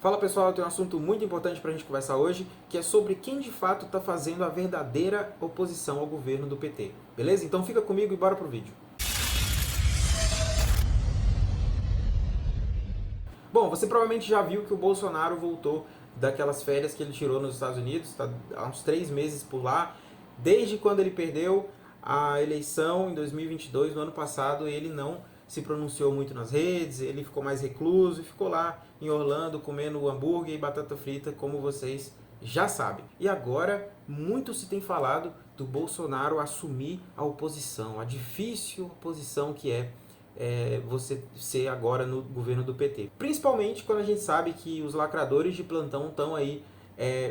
Fala pessoal, eu tenho um assunto muito importante para a gente conversar hoje, que é sobre quem de fato está fazendo a verdadeira oposição ao governo do PT. Beleza? Então fica comigo e bora pro vídeo. Bom, você provavelmente já viu que o Bolsonaro voltou daquelas férias que ele tirou nos Estados Unidos, está há uns 3 meses por lá. Desde quando ele perdeu a eleição em 2022, no ano passado, ele não se pronunciou muito nas redes, ele ficou mais recluso e ficou lá em Orlando comendo hambúrguer e batata frita, como vocês já sabem. E agora, muito se tem falado do Bolsonaro assumir a oposição, a difícil oposição que é você ser agora no governo do PT. Principalmente quando a gente sabe que os lacradores de plantão estão aí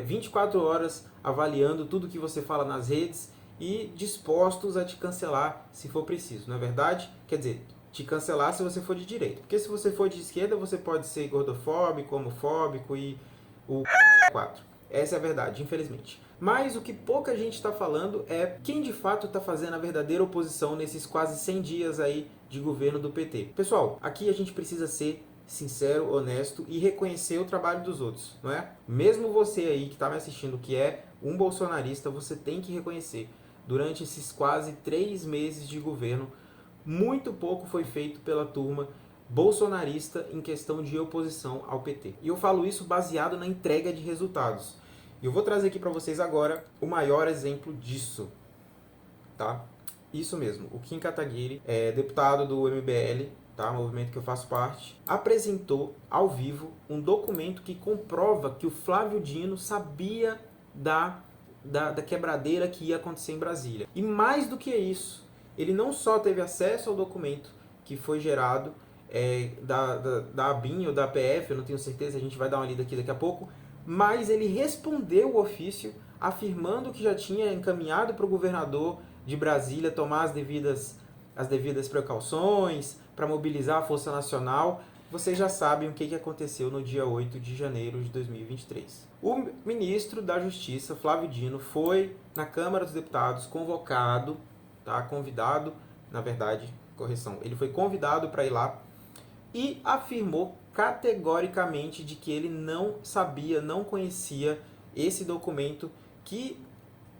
24 horas avaliando tudo que você fala nas redes e dispostos a te cancelar se for preciso, não é verdade? Quer dizer, te cancelar se você for de direita. Porque se você for de esquerda, você pode ser gordofóbico, homofóbico e o 4. Essa é a verdade, infelizmente. Mas o que pouca gente está falando é quem de fato está fazendo a verdadeira oposição nesses quase 100 dias aí de governo do PT. Pessoal, aqui a gente precisa ser sincero, honesto e reconhecer o trabalho dos outros, não é? Mesmo você aí que está me assistindo que é um bolsonarista, você tem que reconhecer. Durante esses quase 3 meses de governo, muito pouco foi feito pela turma bolsonarista em questão de oposição ao PT. E eu falo isso baseado na entrega de resultados. E eu vou trazer aqui para vocês agora o maior exemplo disso, tá? Isso mesmo, o Kim Kataguiri, deputado do MBL, tá? Movimento que eu faço parte, apresentou ao vivo um documento que comprova que o Flávio Dino sabia da quebradeira que ia acontecer em Brasília. E mais do que isso, ele não só teve acesso ao documento que foi gerado da ABIN ou da PF, eu não tenho certeza, a gente vai dar uma lida aqui daqui a pouco, mas ele respondeu o ofício afirmando que já tinha encaminhado para o governador de Brasília tomar as devidas precauções para mobilizar a Força Nacional. Vocês já sabem o que aconteceu no dia 8 de janeiro de 2023. O ministro da Justiça, Flávio Dino, foi na Câmara dos Deputados convocado, tá? Convidado, na verdade, correção, ele foi convidado para ir lá e afirmou categoricamente de que ele não sabia, não conhecia esse documento que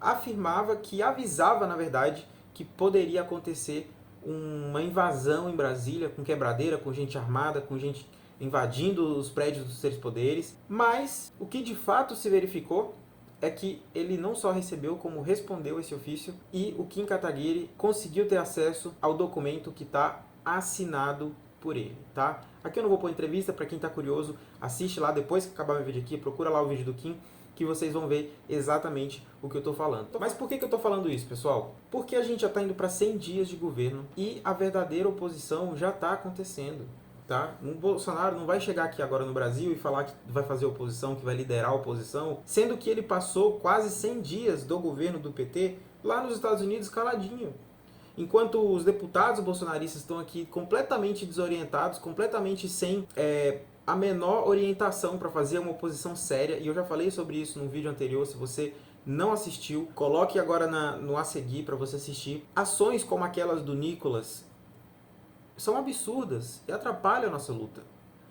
afirmava, que avisava, na verdade, que poderia acontecer uma invasão em Brasília com quebradeira, com gente armada, com gente invadindo os prédios dos três poderes. Mas o que de fato se verificou é que ele não só recebeu, como respondeu esse ofício e o Kim Kataguiri conseguiu ter acesso ao documento que está assinado por ele, tá? Aqui eu não vou pôr entrevista, para quem está curioso, assiste lá depois que acabar meu vídeo aqui, procura lá o vídeo do Kim, que vocês vão ver exatamente o que eu estou falando. Mas por que eu estou falando isso, pessoal? Porque a gente já está indo para 100 dias de governo e a verdadeira oposição já está acontecendo. Tá? O Bolsonaro não vai chegar aqui agora no Brasil e falar que vai fazer oposição, que vai liderar a oposição, sendo que ele passou quase 100 dias do governo do PT lá nos Estados Unidos caladinho. Enquanto os deputados bolsonaristas estão aqui completamente desorientados, completamente sem a menor orientação para fazer uma oposição séria, e eu já falei sobre isso no vídeo anterior, se você não assistiu, coloque agora no a seguir para você assistir. Ações como aquelas do Nicolas são absurdas e atrapalham a nossa luta.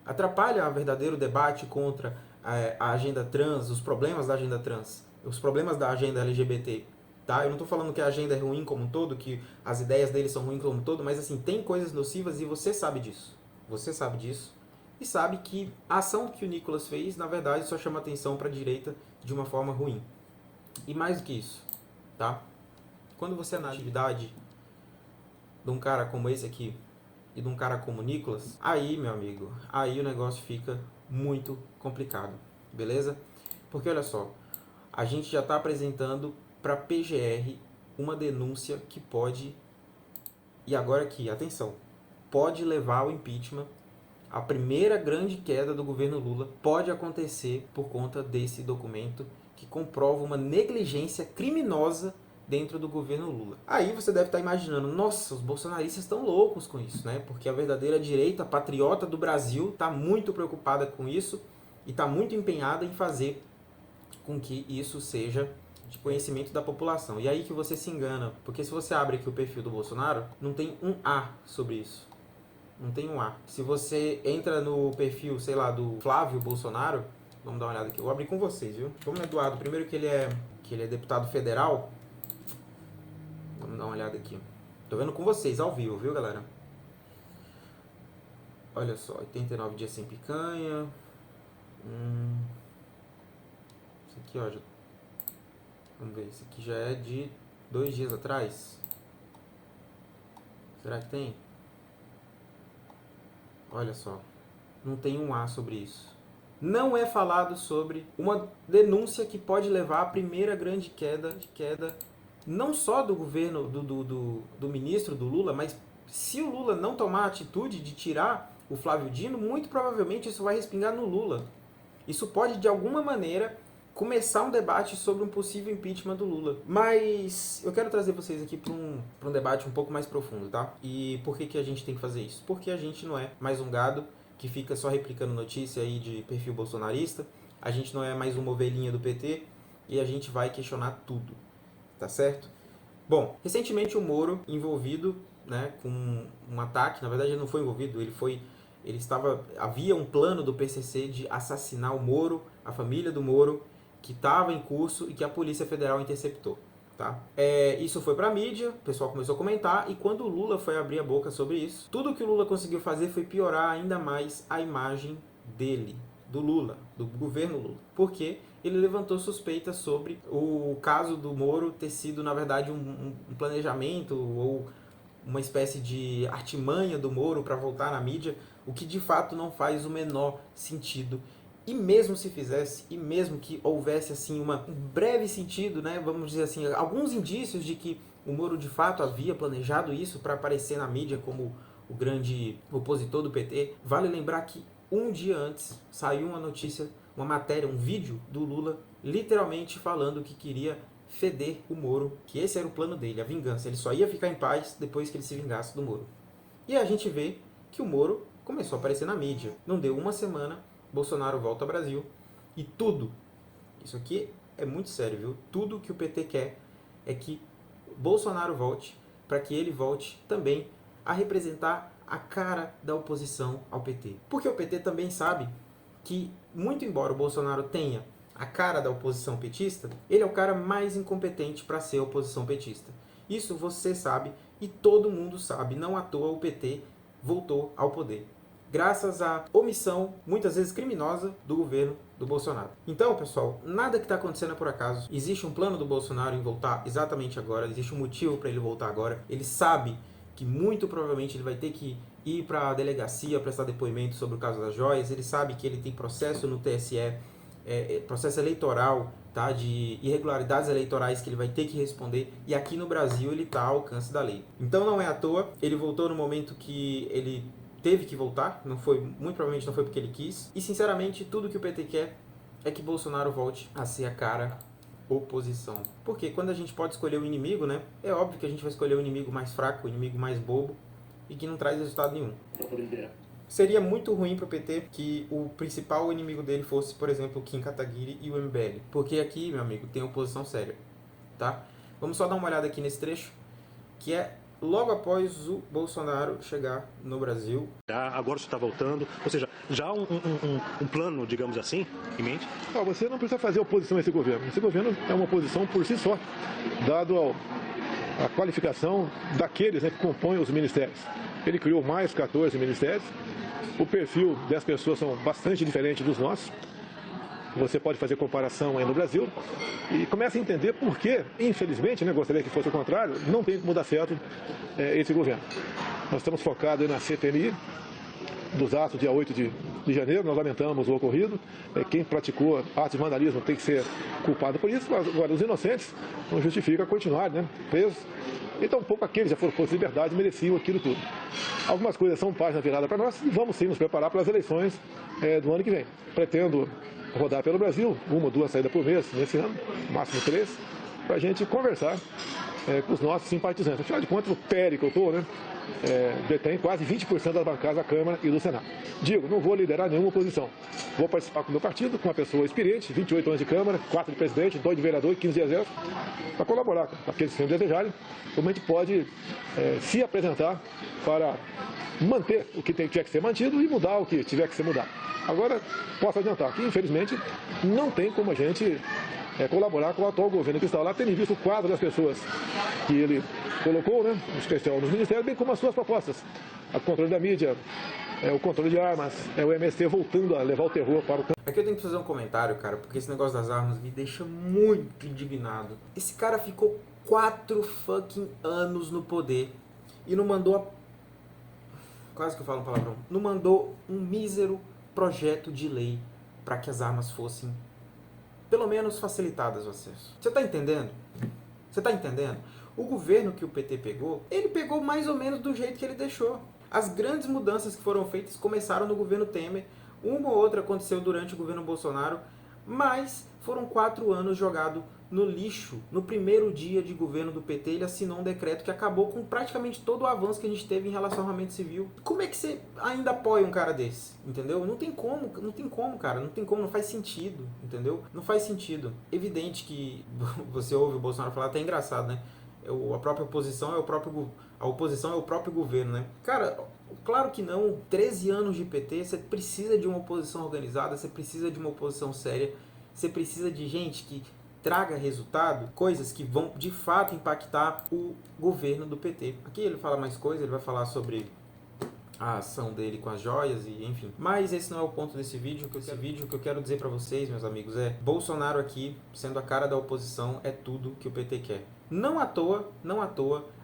Atrapalham o verdadeiro debate contra a agenda trans, os problemas da agenda trans, os problemas da agenda LGBT. Tá? Eu não estou falando que a agenda é ruim como um todo, que as ideias deles são ruins como um todo, mas assim, tem coisas nocivas e você sabe disso. Você sabe disso. E sabe que a ação que o Nicolas fez, na verdade, só chama atenção para a direita de uma forma ruim. E mais do que isso, tá? Quando você analisa a atividade de um cara como esse aqui e de um cara como o Nicolas, aí, meu amigo, aí o negócio fica muito complicado, beleza? Porque olha só, a gente já está apresentando para a PGR uma denúncia que pode, e agora aqui, atenção, pode levar ao impeachment. A primeira grande queda do governo Lula pode acontecer por conta desse documento que comprova uma negligência criminosa dentro do governo Lula. Aí você deve estar imaginando, nossa, os bolsonaristas estão loucos com isso, né? Porque a verdadeira direita patriota do Brasil está muito preocupada com isso e está muito empenhada em fazer com que isso seja de conhecimento da população. E aí que você se engana, porque se você abre aqui o perfil do Bolsonaro, não tem um A sobre isso. Não tem um A. Se você entra no perfil, sei lá, do Flávio Bolsonaro, vamos dar uma olhada aqui. Eu vou abrir com vocês, viu? Vamos, Eduardo. Primeiro que ele é deputado federal. Vamos dar uma olhada aqui. Tô vendo com vocês, ao vivo, viu, galera? Olha só, 89 dias sem picanha. Isso aqui, ó. Vamos ver, isso aqui já é de 2 dias atrás. Será que tem? Olha só, não tem um A sobre isso. Não é falado sobre uma denúncia que pode levar à primeira grande queda, não só do governo, do ministro, do Lula, mas se o Lula não tomar a atitude de tirar o Flávio Dino, muito provavelmente isso vai respingar no Lula. Isso pode, de alguma maneira, começar um debate sobre um possível impeachment do Lula. Mas eu quero trazer vocês aqui para um debate um pouco mais profundo, tá? E por que a gente tem que fazer isso? Porque a gente não é mais um gado que fica só replicando notícia aí de perfil bolsonarista, a gente não é mais uma ovelhinha do PT e a gente vai questionar tudo, tá certo? Bom, recentemente o Moro envolvido, né, com um ataque, na verdade ele não foi envolvido, havia um plano do PCC de assassinar o Moro, a família do Moro, que estava em curso e que a Polícia Federal interceptou. Tá? Isso foi para a mídia, o pessoal começou a comentar, e quando o Lula foi abrir a boca sobre isso, tudo que o Lula conseguiu fazer foi piorar ainda mais a imagem dele, do Lula, do governo Lula. Porque ele levantou suspeitas sobre o caso do Moro ter sido, na verdade, um planejamento ou uma espécie de artimanha do Moro para voltar na mídia, o que de fato não faz o menor sentido. E mesmo se fizesse, e mesmo que houvesse assim um breve sentido, né, vamos dizer assim, alguns indícios de que o Moro de fato havia planejado isso para aparecer na mídia como o grande opositor do PT, vale lembrar que um dia antes saiu uma notícia, uma matéria, um vídeo do Lula literalmente falando que queria feder o Moro, que esse era o plano dele, a vingança. Ele só ia ficar em paz depois que ele se vingasse do Moro. E a gente vê que o Moro começou a aparecer na mídia. Não deu uma semana, Bolsonaro volta ao Brasil e tudo, isso aqui é muito sério, viu? Tudo que o PT quer é que Bolsonaro volte, para que ele volte também a representar a cara da oposição ao PT. Porque o PT também sabe que, muito embora o Bolsonaro tenha a cara da oposição petista, ele é o cara mais incompetente para ser oposição petista. Isso você sabe e todo mundo sabe, não à toa o PT voltou ao poder, graças à omissão, muitas vezes criminosa, do governo do Bolsonaro. Então, pessoal, nada que está acontecendo é por acaso. Existe um plano do Bolsonaro em voltar exatamente agora, existe um motivo para ele voltar agora. Ele sabe que muito provavelmente ele vai ter que ir para a delegacia prestar depoimento sobre o caso das joias. Ele sabe que ele tem processo no TSE, processo eleitoral, tá, de irregularidades eleitorais que ele vai ter que responder, e aqui no Brasil ele está ao alcance da lei. Então não é à toa, ele voltou no momento que ele teve que voltar, muito provavelmente não foi porque ele quis, e sinceramente tudo que o PT quer é que Bolsonaro volte a ser a cara oposição. Porque quando a gente pode escolher o inimigo, né, é óbvio que a gente vai escolher o inimigo mais fraco, o inimigo mais bobo, e que não traz resultado nenhum. Seria muito ruim para o PT que o principal inimigo dele fosse, por exemplo, o Kim Kataguiri e o MBL. Porque aqui, meu amigo, tem oposição séria. Tá? Vamos só dar uma olhada aqui nesse trecho, que é logo após o Bolsonaro chegar no Brasil. Agora você está voltando, ou seja, já um plano, digamos assim, em mente? Você não precisa fazer oposição a esse governo. Esse governo é uma oposição por si só, dado a qualificação daqueles, né, que compõem os ministérios. Ele criou mais 14 ministérios, o perfil das pessoas são bastante diferentes dos nossos. Você pode fazer comparação aí no Brasil e começa a entender por que, infelizmente, né, gostaria que fosse o contrário, não tem como dar certo esse governo. Nós estamos focados na CPMI, dos atos dia 8 de janeiro, nós lamentamos o ocorrido. Quem praticou atos de vandalismo tem que ser culpado por isso, mas agora os inocentes não justifica continuar, né, presos. Então, um pouco aqueles já foram postos de liberdade mereciam aquilo tudo. Algumas coisas são página virada para nós e vamos sim nos preparar para as eleições do ano que vem. Pretendo rodar pelo Brasil, 1 ou 2 saídas por mês nesse ano, máximo 3. para a gente conversar com os nossos simpatizantes. Afinal de contas, o PL que eu estou, né, detém quase 20% das bancadas da Câmara e do Senado. Digo, não vou liderar nenhuma oposição. Vou participar com o meu partido, com uma pessoa experiente, 28 anos de Câmara, 4 de presidente, 2 de vereador e 15 de exército, para colaborar com aqueles que o desejarem, como a gente pode se apresentar para manter o que tiver que ser mantido e mudar o que tiver que ser mudado. Agora, posso adiantar que, infelizmente, não tem como a gente colaborar com o atual governo que está lá, tendo visto o quadro das pessoas que ele colocou, né, em especial nos ministérios, bem como as suas propostas. O controle da mídia, o controle de armas, o MST voltando a levar o terror para o campo. Aqui eu tenho que fazer um comentário, cara, porque esse negócio das armas me deixa muito indignado. Esse cara ficou 4 fucking anos no poder e não mandou quase que eu falo um palavrão. Não mandou um mísero projeto de lei para que as armas fossem pelo menos facilitadas o acesso. Você tá entendendo? Você tá entendendo? O governo que o PT pegou, ele pegou mais ou menos do jeito que ele deixou. As grandes mudanças que foram feitas começaram no governo Temer, uma ou outra aconteceu durante o governo Bolsonaro, mas foram 4 anos jogados no lixo. No primeiro dia de governo do PT, ele assinou um decreto que acabou com praticamente todo o avanço que a gente teve em relação ao armamento civil. Como é que você ainda apoia um cara desse? Entendeu? Não tem como, cara. Não tem como, não faz sentido, entendeu? Não faz sentido. Evidente que você ouve o Bolsonaro falar, até engraçado, né? A própria oposição a oposição é o próprio governo, né? Cara, claro que não. 13 anos de PT, você precisa de uma oposição organizada, você precisa de uma oposição séria, você precisa de gente que traga resultado, coisas que vão de fato impactar o governo do PT. Aqui ele fala mais coisas, ele vai falar sobre a ação dele com as joias e enfim. Mas esse não é o ponto desse vídeo. O que eu quero dizer para vocês, meus amigos, é Bolsonaro aqui, sendo a cara da oposição, é tudo que o PT quer. Não à toa,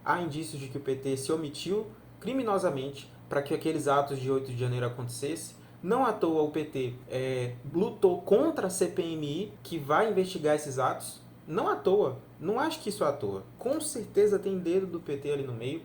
há indícios de que o PT se omitiu criminosamente para que aqueles atos de 8 de janeiro acontecessem. Não à toa o PT lutou contra a CPMI, que vai investigar esses atos. Não à toa. Não acho que isso é à toa. Com certeza tem dedo do PT ali no meio.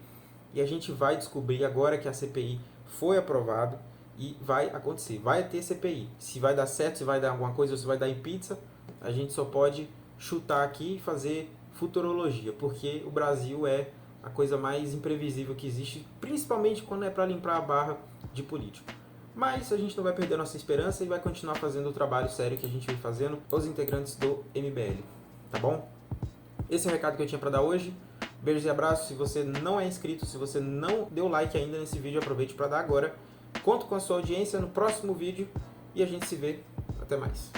E a gente vai descobrir agora que a CPI foi aprovada e vai acontecer. Vai ter CPI. Se vai dar certo, se vai dar alguma coisa ou se vai dar em pizza, a gente só pode chutar aqui e fazer futurologia. Porque o Brasil é a coisa mais imprevisível que existe, principalmente quando é para limpar a barra de político. Mas a gente não vai perder nossa esperança e vai continuar fazendo o trabalho sério que a gente vem fazendo, os integrantes do MBL, tá bom? Esse é o recado que eu tinha para dar hoje. Beijos e abraços. Se você não é inscrito, se você não deu like ainda nesse vídeo, aproveite para dar agora. Conto com a sua audiência no próximo vídeo e a gente se vê. Até mais.